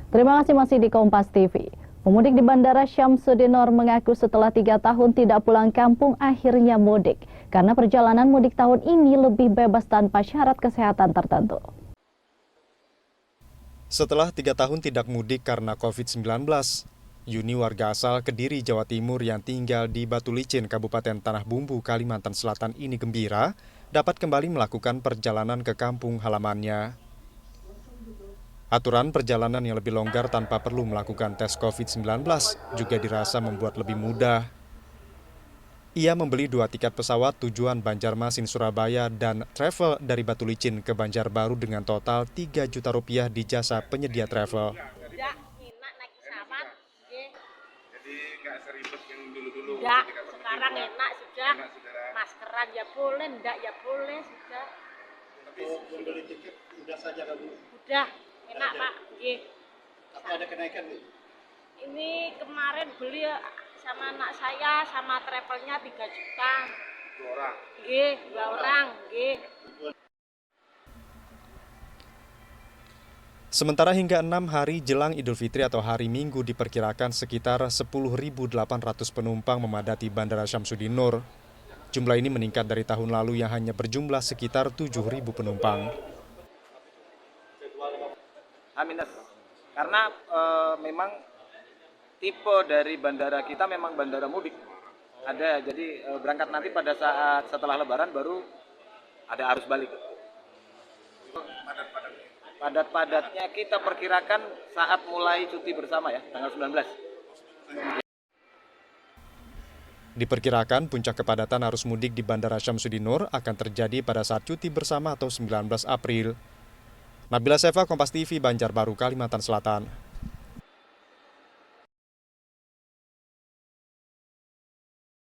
Terima kasih masih di Kompas TV. Pemudik di Bandara Syamsuddin Nur mengaku setelah 3 tahun tidak pulang kampung akhirnya mudik. Karena perjalanan mudik tahun ini lebih bebas tanpa syarat kesehatan tertentu. Setelah 3 tahun tidak mudik karena COVID-19, Yuni warga asal Kediri, Jawa Timur yang tinggal di Batu Licin, Kabupaten Tanah Bumbu, Kalimantan Selatan ini gembira dapat kembali melakukan perjalanan ke kampung halamannya. Aturan perjalanan yang lebih longgar tanpa perlu melakukan tes COVID-19 juga dirasa membuat lebih mudah. Ia membeli 2 tiket pesawat tujuan Banjarmasin Surabaya dan travel dari Batu Licin ke Banjarbaru dengan total 3 juta rupiah di jasa penyedia travel. Jadi nggak seribet yang dulu-dulu. Enggak, sekarang enak sudah. Maskeran ya boleh, enggak ya boleh sudah. Tapi membeli tiket udah saja kan Bu? Udah, enak Pak. Nggih. Apa ada kenaikan Bu? Ini kemarin beli sama anak saya sama travelnya 3 juta. 2 orang. Nggih, 2 orang, nggih. Sementara hingga 6 hari jelang Idul Fitri atau hari Minggu diperkirakan sekitar 10.800 penumpang memadati Bandara Syamsuddin Nur. Jumlah ini meningkat dari tahun lalu yang hanya berjumlah sekitar 7.000 penumpang. Minus, karena memang tipe dari bandara kita memang bandara mudik. Ada, jadi berangkat nanti pada saat setelah Lebaran baru ada arus balik. Padat-padatnya kita perkirakan saat mulai cuti bersama ya, tanggal 19. Diperkirakan puncak kepadatan arus mudik di Bandara Syamsuddin Nur akan terjadi pada saat cuti bersama atau 19 April. Nabila Seva, Kompas TV, Banjarbaru, Kalimantan Selatan.